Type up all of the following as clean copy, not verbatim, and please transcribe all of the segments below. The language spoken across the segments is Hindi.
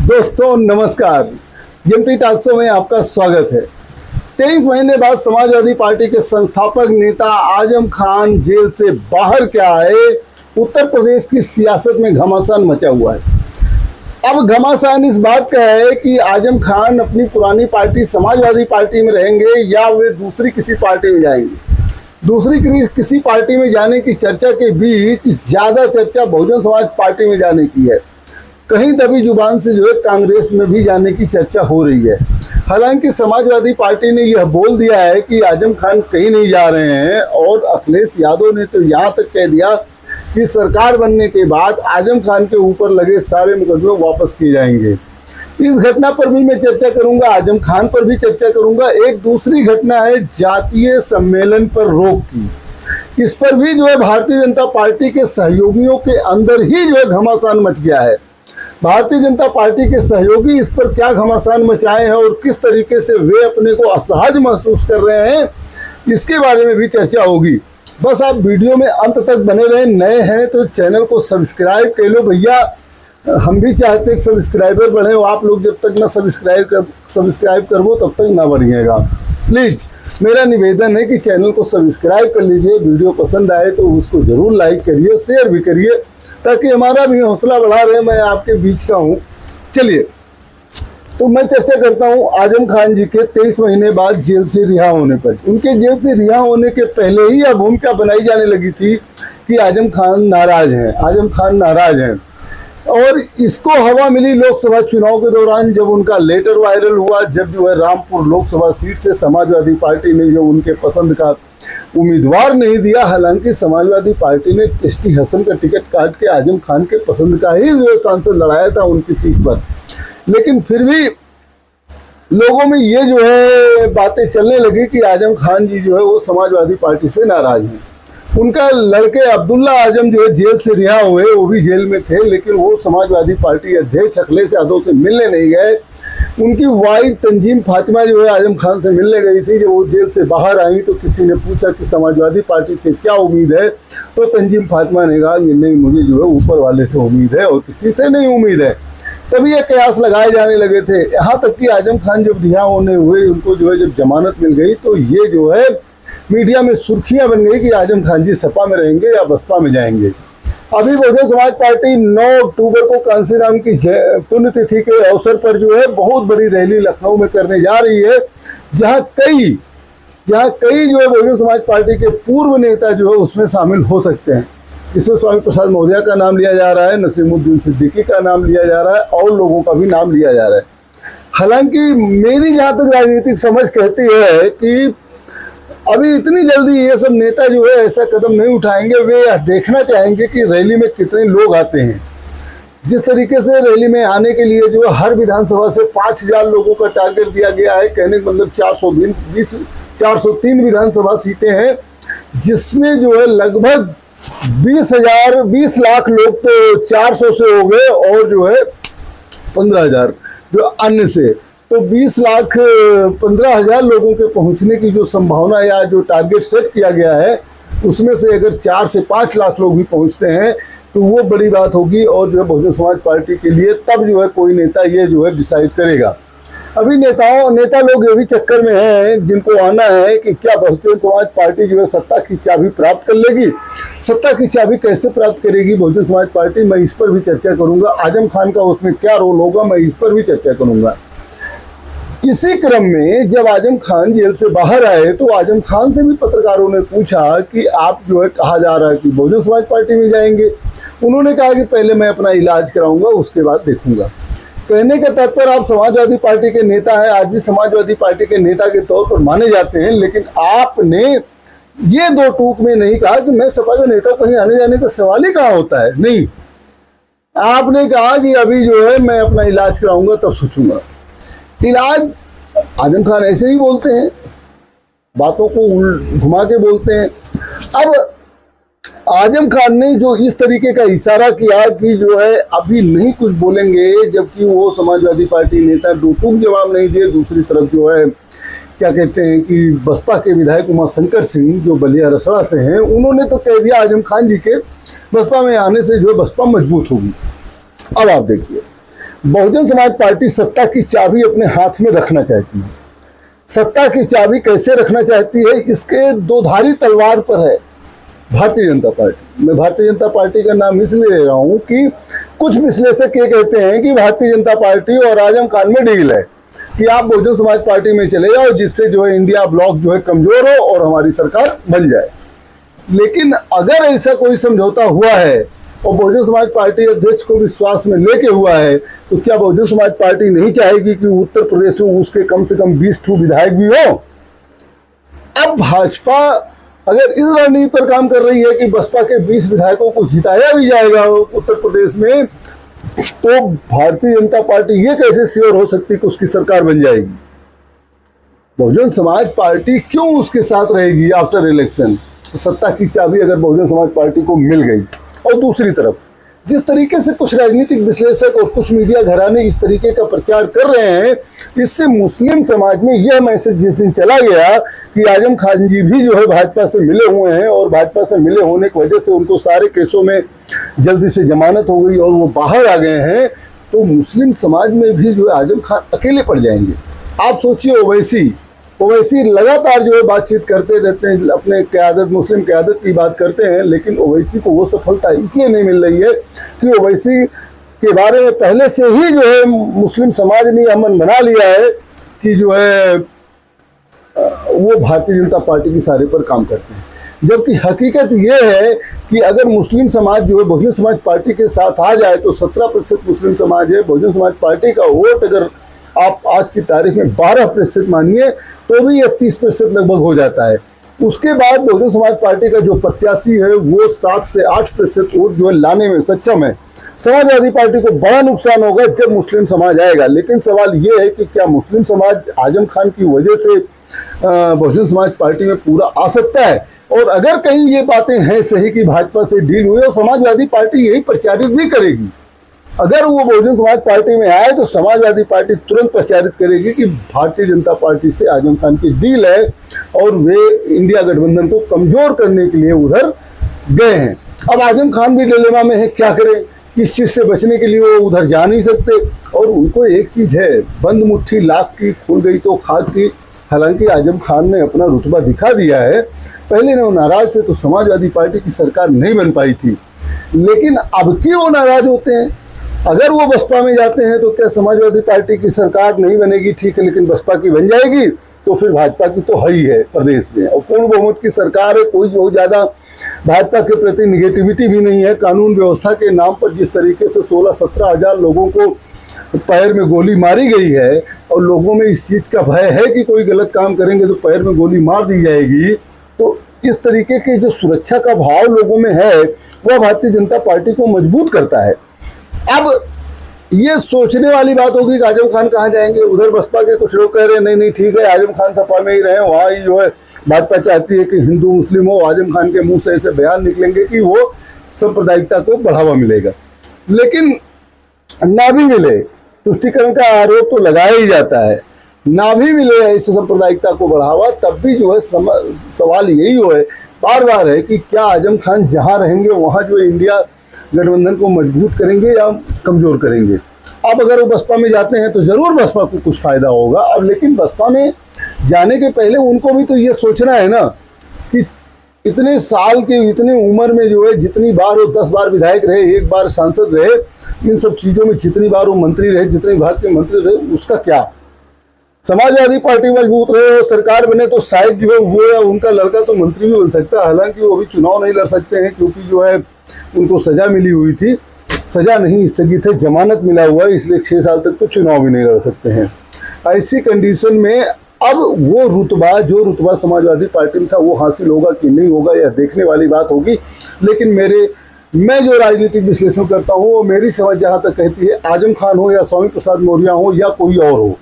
दोस्तों नमस्कार, एमपी टॉक्सो में आपका स्वागत है। 23 महीने बाद समाजवादी पार्टी के संस्थापक नेता आजम खान जेल से बाहर क्या आए, उत्तर प्रदेश की सियासत में घमासान मचा हुआ है। अब घमासान इस बात का है कि आजम खान अपनी पुरानी पार्टी समाजवादी पार्टी में रहेंगे या वे दूसरी किसी पार्टी में जाएंगे। दूसरी किसी पार्टी में जाने की चर्चा के बीच ज़्यादा चर्चा बहुजन समाज पार्टी में जाने की है। कहीं दबी जुबान से जो है कांग्रेस में भी जाने की चर्चा हो रही है। हालांकि समाजवादी पार्टी ने यह बोल दिया है कि आजम खान कहीं नहीं जा रहे हैं और अखिलेश यादव ने तो यहाँ तक कह दिया कि सरकार बनने के बाद आजम खान के ऊपर लगे सारे मुकदमे वापस किए जाएंगे। इस घटना पर भी मैं चर्चा करूंगा, आजम खान पर भी चर्चा करूंगा। एक दूसरी घटना है जातीय सम्मेलन पर रोक की। इस पर भी जो है भारतीय जनता पार्टी के सहयोगियों के अंदर ही जो है घमासान मच गया है। भारतीय जनता पार्टी के सहयोगी इस पर क्या घमासान मचाए हैं और किस तरीके से वे अपने को असहज महसूस कर रहे हैं, इसके बारे में भी चर्चा होगी। बस आप वीडियो में अंत तक बने रहें। नए हैं तो चैनल को सब्सक्राइब कर लो भैया, हम भी चाहते हैं सब्सक्राइबर बढ़े। आप लोग जब तक ना सब्सक्राइब करवो तब तक ना बढ़िएगा। प्लीज़ मेरा निवेदन है कि चैनल को सब्सक्राइब कर लीजिए। वीडियो पसंद आए तो उसको ज़रूर लाइक करिए, शेयर भी करिए, ताकि हमारा भी हौसला बढ़ा रहे। मैं आपके बीच का हूँ। चलिए तो मैं चर्चा करता हूँ आजम खान जी के 23 महीने बाद जेल से रिहा होने पर। उनके जेल से रिहा होने के पहले ही यह भूमिका बनाई जाने लगी थी कि आजम खान नाराज हैं, आजम खान नाराज हैं। और इसको हवा मिली लोकसभा चुनाव के दौरान, जब उनका लेटर वायरल हुआ, जब जो है रामपुर लोकसभा सीट से समाजवादी पार्टी ने जो उनके पसंद का उम्मीदवार नहीं दिया। हालांकि समाजवादी पार्टी ने टेस्टी हसन का टिकट काट के आजम खान के पसंद का ही जो सांसद लड़ाया था उनकी सीट पर, लेकिन फिर भी लोगों में ये जो है बातें चलने लगी कि आजम खान जी जो है वो समाजवादी पार्टी से नाराज हैं। उनका लड़के अब्दुल्ला आजम जो है जेल से रिहा हुए, वो भी जेल में थे, लेकिन वो समाजवादी पार्टी अध्यक्ष अखिलेश यादव से मिलने नहीं गए। उनकी वाइफ तंजीम फातिमा जो है आजम खान से मिलने गई थी। जब वो जेल से बाहर आई तो किसी ने पूछा कि समाजवादी पार्टी से क्या उम्मीद है, तो तंजीम फातिमा ने कहा कि नहीं, मुझे जो है ऊपर वाले से उम्मीद है और किसी से नहीं उम्मीद है। तभी ये कयास लगाए जाने लगे थे। यहाँ तक कि आजम खान जब रिहा होने हुए, उनको जो है जब जमानत मिल गई, तो ये जो है मीडिया में सुर्खियां बन गई कि आजम खान जी सपा में रहेंगे या बसपा में जाएंगे। अभी बहुजन समाज पार्टी 9 अक्टूबर को कांसीराम की पुण्यतिथि के अवसर पर जो है बहुत बड़ी रैली लखनऊ में करने जा रही है, जहां कई जो है बहुजन समाज पार्टी के पूर्व नेता जो है उसमें शामिल हो सकते हैं। इसमें स्वामी प्रसाद मौर्य का नाम लिया जा रहा है, नसीमुद्दीन सिद्दीकी का नाम लिया जा रहा है और लोगों का भी नाम लिया जा रहा है। हालांकि मेरी जहाँ तक राजनीतिक समझ कहती है कि अभी इतनी जल्दी ये सब नेता जो है ऐसा कदम नहीं उठाएंगे। वे देखना चाहेंगे कि रैली में कितने लोग आते हैं। जिस तरीके से रैली में आने के लिए जो है हर विधानसभा से 5000 लोगों का टारगेट दिया गया है। कहने का मतलब 403 विधानसभा सीटें हैं, जिसमें जो है लगभग 20 लाख लोग तो 400 से हो गए और जो है 15,000 जो अन्य से, तो 20,15,000 लोगों के पहुंचने की जो संभावना या जो टारगेट सेट किया गया है, उसमें से अगर 4 से 5 लाख लोग भी पहुंचते हैं तो वो बड़ी बात होगी। और जो है बहुजन समाज पार्टी के लिए तब जो है कोई नेता ये जो है डिसाइड करेगा। अभी नेता लोग ये भी चक्कर में हैं, जिनको आना है कि क्या बहुजन समाज पार्टी जो है सत्ता की चाबी प्राप्त कर लेगी। सत्ता की चाबी कैसे प्राप्त करेगी बहुजन समाज पार्टी, मैं इस पर भी चर्चा करूंगा। आजम खान का उसमें क्या रोल होगा, मैं इस पर भी चर्चा करूंगा। इसी क्रम में जब आजम खान जेल से बाहर आए तो आजम खान से भी पत्रकारों ने पूछा कि आप जो है कहा जा रहा है कि बहुजन समाज पार्टी में जाएंगे। उन्होंने कहा कि पहले मैं अपना इलाज कराऊंगा, उसके बाद देखूंगा। कहने का तात्पर्य आप समाजवादी पार्टी के नेता हैं, आज भी समाजवादी पार्टी के नेता के तौर पर माने जाते हैं, लेकिन आपने ये दो टूक में नहीं कहा कि मैं सपा का नेता, कहीं आने जाने का सवाल ही कहाँ होता है। नहीं, आपने कहा कि अभी जो है मैं अपना इलाज कराऊंगा तब सोचूंगा। इलाज आजम खान ऐसे ही बोलते हैं, बातों को घुमा के बोलते हैं। अब आजम खान ने जो इस तरीके का इशारा किया कि जो है अभी नहीं कुछ बोलेंगे, जबकि वो समाजवादी पार्टी नेता टूक जवाब नहीं दिए। दूसरी तरफ जो है क्या कहते हैं कि बसपा के विधायक उमाशंकर सिंह जो बलिया रसड़ा से हैं, उन्होंने तो कह दिया आजम खान जी के बसपा में आने से जो है बसपा मजबूत होगी। अब आप देखिए बहुजन समाज पार्टी सत्ता की चाबी अपने हाथ में रखना चाहती है। सत्ता की चाबी कैसे रखना चाहती है, इसके दोधारी तलवार पर है भारतीय जनता पार्टी। मैं भारतीय जनता पार्टी का नाम इसलिए ले रहा हूं कि कुछ विश्लेषक ये कहते हैं कि भारतीय जनता पार्टी और आजम खान में डील है कि आप बहुजन समाज पार्टी में चले जाओ, जिससे जो है इंडिया ब्लॉक जो है कमजोर हो और हमारी सरकार बन जाए। लेकिन अगर ऐसा कोई समझौता हुआ है और बहुजन समाज पार्टी अध्यक्ष को विश्वास में लेके हुआ है, तो क्या बहुजन समाज पार्टी नहीं चाहेगी कि उत्तर प्रदेश में उसके कम से कम 20 विधायक भी हो? अब भाजपा अगर इस रणनीति पर काम कर रही है कि बसपा के 20 विधायकों को जिताया भी जाएगा उत्तर प्रदेश में, तो भारतीय जनता पार्टी ये कैसे श्योर हो सकती कि उसकी सरकार बन जाएगी? बहुजन समाज पार्टी क्यों उसके साथ रहेगी आफ्टर इलेक्शन? सत्ता की चाबी अगर बहुजन समाज पार्टी को मिल गई। और दूसरी तरफ जिस तरीके से कुछ राजनीतिक विश्लेषक और कुछ मीडिया घराने इस तरीके का प्रचार कर रहे हैं, इससे मुस्लिम समाज में यह मैसेज जिस दिन चला गया कि आजम खान जी भी जो है भाजपा से मिले हुए हैं और भाजपा से मिले होने की वजह से उनको सारे केसों में जल्दी से जमानत हो गई और वो बाहर आ गए हैं, तो मुस्लिम समाज में भी जो है आजम खान अकेले पड़ जाएंगे। आप सोचिए, ओवैसी लगातार जो है बातचीत करते रहते हैं, अपने क़यादत मुस्लिम क़यादत की बात करते हैं, लेकिन ओवैसी को वो सफलता इसलिए नहीं मिल रही है कि ओवैसी के बारे में पहले से ही जो है मुस्लिम समाज ने अमन बना लिया है कि जो है वो भारतीय जनता पार्टी के सहारे पर काम करते हैं। जबकि हकीकत ये है कि अगर मुस्लिम समाज जो है बहुजन समाज पार्टी के साथ आ जाए तो 17% मुस्लिम समाज है। बहुजन समाज पार्टी का वोट अगर आप आज की तारीख में 12% मानिए तो भी यह 30% लगभग हो जाता है। उसके बाद बहुजन समाज पार्टी का जो प्रत्याशी है वो 7 से 8% वोट जो है लाने में सक्षम है। समाजवादी पार्टी को बड़ा नुकसान होगा जब मुस्लिम समाज आएगा। लेकिन सवाल ये है कि क्या मुस्लिम समाज आजम खान की वजह से बहुजन समाज पार्टी में पूरा आ सकता है? और अगर कहीं ये बातें हैं सही कि भाजपा से डील हुई, और समाजवादी पार्टी यही प्रचारित भी करेगी, अगर वो बहुजन समाज पार्टी में आए तो समाजवादी पार्टी तुरंत प्रचारित करेगी कि भारतीय जनता पार्टी से आजम खान की डील है और वे इंडिया गठबंधन को कमजोर करने के लिए उधर गए हैं। अब आजम खान भी डिलेमा में है, क्या करें? इस चीज से बचने के लिए वो उधर जा नहीं सकते और उनको एक चीज है, बंद मुट्ठी लाख की खुल गई तो खाक की। हालांकि आजम खान ने अपना रुतबा दिखा दिया है। पहले वो नाराज थे तो समाजवादी पार्टी की सरकार नहीं बन पाई थी, लेकिन अब की वो नाराज होते हैं। अगर वो बसपा में जाते हैं तो क्या समाजवादी पार्टी की सरकार नहीं बनेगी? ठीक है, लेकिन बसपा की बन जाएगी तो फिर भाजपा की तो है ही है प्रदेश में, और पूर्ण बहुमत की सरकार है। कोई बहुत ज्यादा भाजपा के प्रति निगेटिविटी भी नहीं है। कानून व्यवस्था के नाम पर जिस तरीके से 16-17 हजार लोगों को पैर में गोली मारी गई है और लोगों में इस चीज का भय है कि कोई गलत काम करेंगे तो पैर में गोली मार दी जाएगी, तो इस तरीके के जो सुरक्षा का भाव लोगों में है वह भारतीय जनता पार्टी को मजबूत करता है। अब ये सोचने वाली बात होगी कि आजम खान कहाँ जाएंगे। उधर बसपा के कुछ लोग कह रहे हैं नहीं ठीक है, आजम खान सपा में ही रहे, वहाँ ही जो है भाजपा चाहती है कि हिंदू मुस्लिम हो। आजम खान के मुंह से ऐसे बयान निकलेंगे कि वो सांप्रदायिकता को बढ़ावा मिलेगा। लेकिन ना भी मिले, तुष्टिकरण का आरोप तो लगाया ही जाता है, ना भी मिले ऐसे सांप्रदायिकता को बढ़ावा, तब भी जो है सवाल यही हो है बार बार है कि क्या आजम खान जहाँ रहेंगे वहाँ जो इंडिया गठबंधन को मजबूत करेंगे या कमजोर करेंगे। अब अगर वो बसपा में जाते हैं तो जरूर बसपा को कुछ फायदा होगा। अब लेकिन बसपा में जाने के पहले उनको भी तो ये सोचना है ना कि इतने साल के इतनी उम्र में जो है जितनी बार वो 10 बार विधायक रहे, 1 बार सांसद रहे, इन सब चीजों में जितनी बार वो मंत्री रहे, जितने विभाग के मंत्री रहे, उसका क्या? समाजवादी पार्टी मजबूत रहे और सरकार बने तो शायद जो है वो या उनका लड़का तो मंत्री भी बन सकता है। हालांकि वो अभी चुनाव नहीं लड़ सकते हैं क्योंकि जो है उनको सजा मिली हुई थी, सजा नहीं स्थगित है, जमानत मिला हुआ है, इसलिए 6 साल तक तो चुनाव भी नहीं लड़ सकते हैं। ऐसी कंडीशन में अब वो रुतबा जो रुतबा समाजवादी पार्टी में था वो हासिल होगा कि नहीं होगा यह देखने वाली बात होगी। लेकिन मैं जो राजनीतिक विश्लेषण करता हूँ वो मेरी समझ जहाँ तक कहती है, आजम खान हो या स्वामी प्रसाद मौर्य हो या कोई और हो,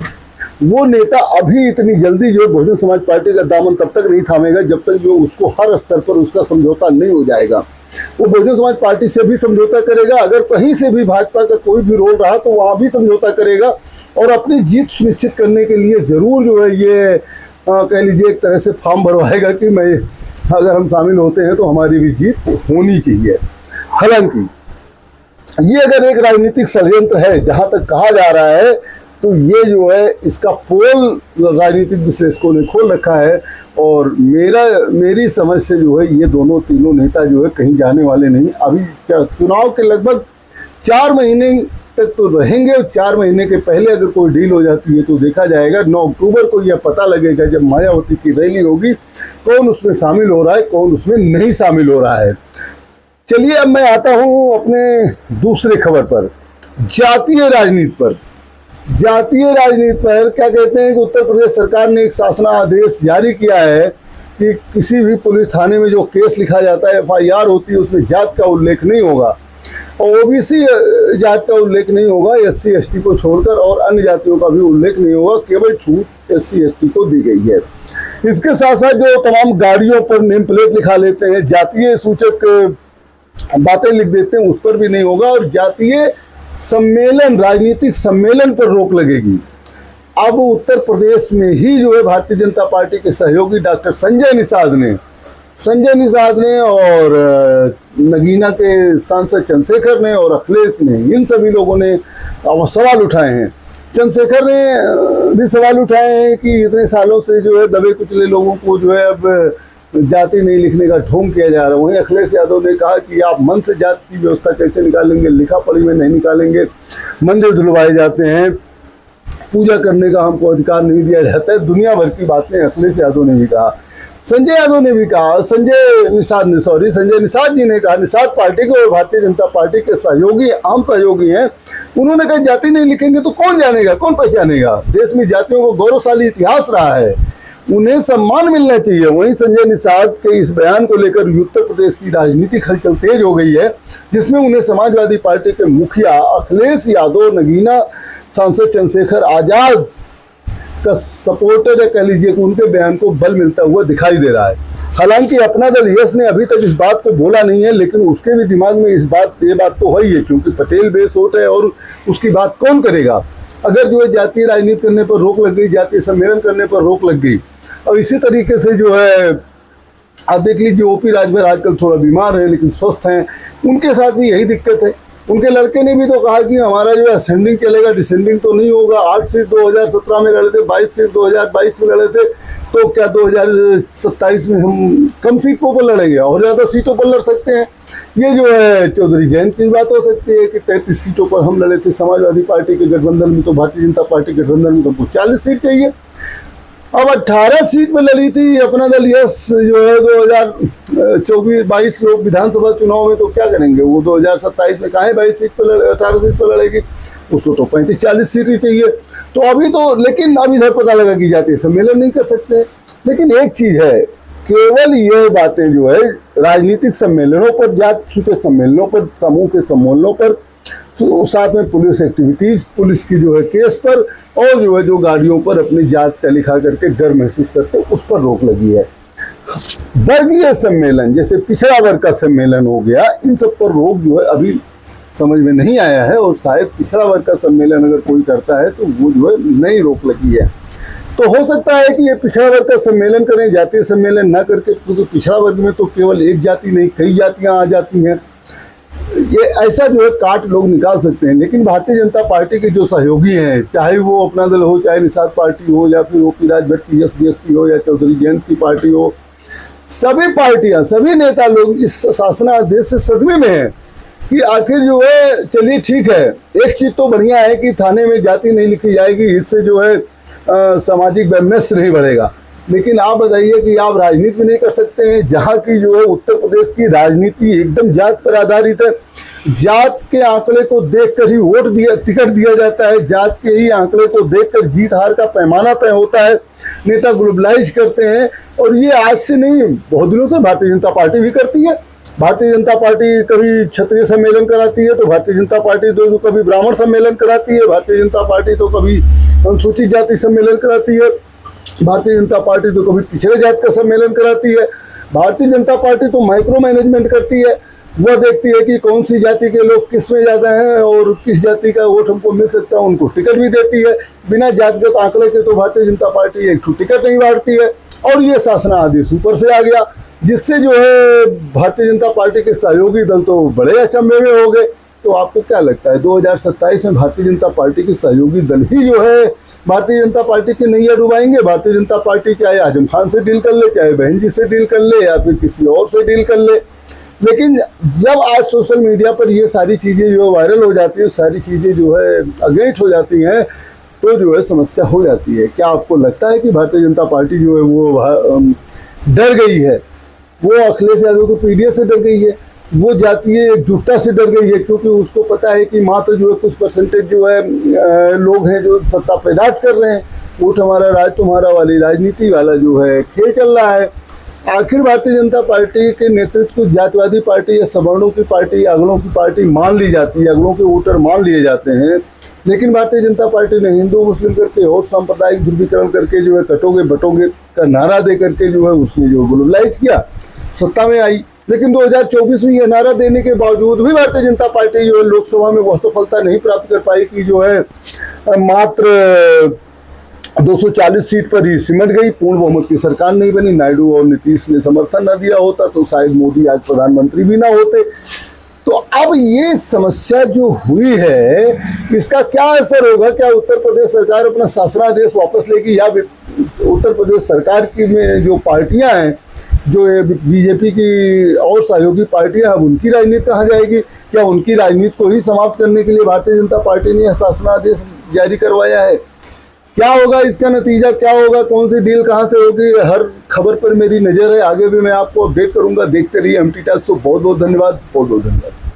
वो नेता अभी इतनी जल्दी जो बहुजन समाज पार्टी का दामन तब तक नहीं थामेगा जब तक जो उसको हर स्तर पर उसका समझौता नहीं हो जाएगा। वो बहुजन समाज पार्टी से भी समझौता करेगा, अगर कहीं से भी भाजपा का कोई भी रोल रहा तो वहाँ भी समझौता करेगा और अपनी जीत सुनिश्चित करने के लिए जरूर जो है ये कह लीजिए एक तरह से फॉर्म भरवाएगा कि अगर हम शामिल होते हैं तो हमारी भी जीत होनी चाहिए। हालांकि ये अगर एक राजनीतिक षड्यंत्र है जहां तक कहा जा रहा है, तो ये जो है इसका पोल राजनीतिक विश्लेषकों ने खोल रखा है। और मेरी समझ से जो है ये दोनों तीनों नेता जो है कहीं जाने वाले नहीं। अभी चुनाव के लगभग 4 महीने तक तो रहेंगे, और 4 महीने के पहले अगर कोई डील हो जाती है तो देखा जाएगा। 9 अक्टूबर को यह पता लगेगा जब मायावती की रैली होगी, कौन उसमें शामिल हो रहा है, कौन उसमें नहीं शामिल हो रहा है। चलिए अब मैं आता हूं अपने दूसरे खबर पर, जातीय राजनीति पर। जातीय राजनीति पर क्या कहते हैं कि उत्तर प्रदेश सरकार ने एक शासनादेश जारी किया है कि किसी भी पुलिस थाने में जो केस लिखा जाता है, FIR होती है, उसमें जात का उल्लेख नहीं होगा, और OBC जात का उल्लेख नहीं होगा, SC ST को छोड़कर, और अन्य जातियों का भी उल्लेख नहीं होगा। केवल छूट SC ST को दी गई है। इसके साथ साथ जो तमाम गाड़ियों पर नेम प्लेट लिखा लेते हैं, जातीय सूचक बातें लिख देते हैं, उस पर भी नहीं होगा। और जातीय सम्मेलन, राजनीतिक सम्मेलन पर रोक लगेगी। अब उत्तर प्रदेश में ही जो है भारतीय जनता पार्टी के सहयोगी डॉक्टर संजय निषाद ने और नगीना के सांसद चंद्रशेखर ने और अखिलेश ने, इन सभी लोगों ने सवाल उठाए हैं। चंद्रशेखर ने भी सवाल उठाए हैं कि इतने सालों से जो है दबे कुचले लोगों को जो है अब जाति नहीं लिखने का ढोंग किया जा रहा है। वहीं अखिलेश यादव ने कहा कि आप मन से जाति की व्यवस्था कैसे निकालेंगे, लिखा पढ़ी में नहीं निकालेंगे। मंदिर धुलवाए जाते हैं, पूजा करने का हमको अधिकार नहीं दिया जाता है। दुनिया भर की बातें अखिलेश यादव ने भी कहा। संजय निषाद जी ने कहा, निषाद पार्टी के और भारतीय जनता पार्टी के सहयोगी, आम सहयोगी हैं, उन्होंने कहा जाति नहीं लिखेंगे तो कौन जानेगा, कौन पहचानेगा। देश में जातियों को गौरवशाली इतिहास रहा है, उन्हें सम्मान मिलना चाहिए। वहीं संजय निषाद के इस बयान को लेकर उत्तर प्रदेश की राजनीतिक हलचल तेज हो गई है, जिसमें उन्हें समाजवादी पार्टी के मुखिया अखिलेश यादव, नगीना सांसद चंद्रशेखर आजाद का सपोर्टर, कह लीजिए कि उनके बयान को बल मिलता हुआ दिखाई दे रहा है। हालांकि अपना दल यस ने अभी तक इस बात को बोला नहीं है, लेकिन उसके भी दिमाग में ये बात तो है ही है, क्योंकि पटेल बेस वोट है और उसकी बात कौन करेगा। अगर जो है जातीय राजनीति करने पर रोक लग गई, जातीय सम्मेलन करने पर रोक लग गई, और इसी तरीके से जो है आप देख लीजिए OP राजभर आजकल थोड़ा बीमार है लेकिन स्वस्थ हैं, उनके साथ भी यही दिक्कत है। उनके लड़के ने भी तो कहा कि हमारा जो है असेंडिंग चलेगा, डिसेंडिंग तो नहीं होगा। 8 सीट 2017 में लड़े थे, 22 सीट 2022 में लड़े थे, तो क्या 2027 में हम कम सीटों पर लड़ेंगे और ज़्यादा सीटों पर लड़ सकते हैं। ये जो है चौधरी जयंत की बात हो सकती है कि 33 सीटों पर हम लड़े थे समाजवादी पार्टी के गठबंधन में, तो भारतीय जनता पार्टी के गठबंधन में तो 40 सीट चाहिए। अब 18 सीट में लड़ी थी अपना दल यस जो है 2024-22 लोग विधानसभा चुनाव में, तो क्या करेंगे वो 2027 में कहाँ 22 सीट पर 18 सीट पर लड़ेगी, उसको तो 35-40 सीट ही चाहिए। तो अभी तो, लेकिन अब इधर पता लगा कि जातीय सम्मेलन नहीं कर सकते। लेकिन एक चीज है, केवल ये बातें जो है राजनीतिक सम्मेलनों पर, जात सूचक सम्मेलनों पर, समूह के सम्मेलनों पर, साथ में पुलिस एक्टिविटीज, पुलिस की जो है केस पर, और जो है जो गाड़ियों पर अपनी जात का लिखा करके गर्व महसूस करते हैं, उस पर रोक लगी है। वर्गीय सम्मेलन जैसे पिछड़ा वर्ग का सम्मेलन हो गया, इन सब पर रोक जो है अभी समझ में नहीं आया है, और शायद पिछड़ा वर्ग का सम्मेलन अगर कोई करता है तो वो जो है नई रोक लगी है। तो हो सकता है कि ये पिछड़ा वर्ग का सम्मेलन करें, जातीय सम्मेलन ना करके, क्योंकि पिछड़ा वर्ग में तो केवल एक जाति नहीं कई जातियां आ जाती हैं। ये ऐसा जो है काट लोग निकाल सकते हैं। लेकिन भारतीय जनता पार्टी के जो सहयोगी हैं, चाहे वो अपना दल हो, चाहे निषाद पार्टी हो, या फिर OP राजभर की SDSP हो, या चौधरी जयंत की पार्टी हो, सभी पार्टियां, सभी नेता लोग इस शासनादेश से सदमे में हैं कि आखिर जो है, चलिए ठीक है, एक चीज तो बढ़िया है कि थाने में जाति नहीं लिखी जाएगी, इससे जो है सामाजिक वैमनस्य नहीं बढ़ेगा। लेकिन आप बताइए कि आप राजनीति भी नहीं कर सकते हैं, जहाँ की जो है उत्तर प्रदेश की राजनीति एकदम जात पर आधारित है। जात के आंकड़े को देखकर ही टिकट दिया जाता है, जात के ही आंकड़े को देखकर जीत हार का पैमाना तय होता है, नेता ग्लोबलाइज करते हैं। और ये आज से नहीं, बहुत दिनों से भारतीय जनता पार्टी भी करती है। भारतीय जनता पार्टी कभी क्षत्रिय सम्मेलन कराती है, तो भारतीय जनता पार्टी तो कभी ब्राह्मण सम्मेलन कराती है, भारतीय जनता पार्टी तो कभी अनुसूचित जाति सम्मेलन कराती है, भारतीय जनता पार्टी तो कभी पिछड़े जात का सम्मेलन कराती है। भारतीय जनता पार्टी तो माइक्रो मैनेजमेंट करती है, वह देखती है कि कौन सी जाति के लोग किस में ज़्यादा हैं और किस जाति का वोट हमको मिल सकता है, उनको टिकट भी देती है। बिना जातिगत आंकड़े के तो भारतीय जनता पार्टी एक टिकट नहीं बांटती है। और ये शासनादेश ऊपर से आ गया, जिससे जो है भारतीय जनता पार्टी के सहयोगी दल तो बड़े अचंभे में हो गए तो आपको क्या लगता है 2027 में भारतीय जनता पार्टी के सहयोगी दल ही जो है भारतीय जनता पार्टी की नैया डुबाएंगे? भारतीय जनता पार्टी चाहे आजम खान से डील कर ले, चाहे बहन जी से डील कर ले, या फिर किसी और से डील कर ले। लेकिन जब आज सोशल मीडिया पर ये सारी चीज़ें जो है वायरल हो जाती है, सारी चीज़ें जो है अगेंस्ट हो जाती हैं, तो जो है समस्या हो जाती है। क्या आपको लगता है कि भारतीय जनता पार्टी जो है वो डर गई है, वो अखिलेश यादव को पीडीएस से डर गई है, वो जातीय एकजुटता से डर गई है? क्योंकि उसको पता है कि मात्र जो है कुछ परसेंटेज जो है लोग हैं जो सत्ता पे राज कर रहे हैं, वोट हमारा राज तुम्हारा वाली राजनीति वाला जो है खेल चल रहा है। आखिर भारतीय जनता पार्टी के नेतृत्व को जातिवादी पार्टी या सवर्णों की पार्टी या अगड़ों की पार्टी मान ली जाती है, अगड़ों के वोटर मान लिए जाते हैं, लेकिन भारतीय जनता पार्टी ने हिंदू मुस्लिम करके और सांप्रदायिक ध्रुवीकरण करके जो है कटोगे बटोगे का नारा दे करके जो है उसने जो ग्लोबलाइज किया, सत्ता में आई। लेकिन 2024 में यह नारा देने के बावजूद भी भारतीय जनता पार्टी जो है लोकसभा में वह सफलता नहीं प्राप्त कर पाई कि जो है मात्र 240 सीट पर ही सिमट गई, पूर्ण बहुमत की सरकार नहीं बनी। नायडू और नीतीश ने समर्थन न दिया होता तो शायद मोदी आज प्रधानमंत्री भी ना होते। तो अब ये समस्या जो हुई है, इसका क्या असर होगा? क्या उत्तर प्रदेश सरकार अपना शासनादेश वापस लेगी, या उत्तर प्रदेश सरकार की में जो पार्टियां हैं, जो बीजेपी की और सहयोगी पार्टियां हैं, उनकी राजनीति कहाँ जाएगी? क्या उनकी राजनीति को ही समाप्त करने के लिए भारतीय जनता पार्टी ने शासनादेश जारी करवाया है? क्या होगा इसका नतीजा, क्या होगा, कौन सी डील कहाँ से होगी, हर खबर पर मेरी नज़र है। आगे भी मैं आपको अपडेट करूंगा। देखते रहिए एमटी टॉक्स। बहुत बहुत धन्यवाद, बहुत बहुत धन्यवाद।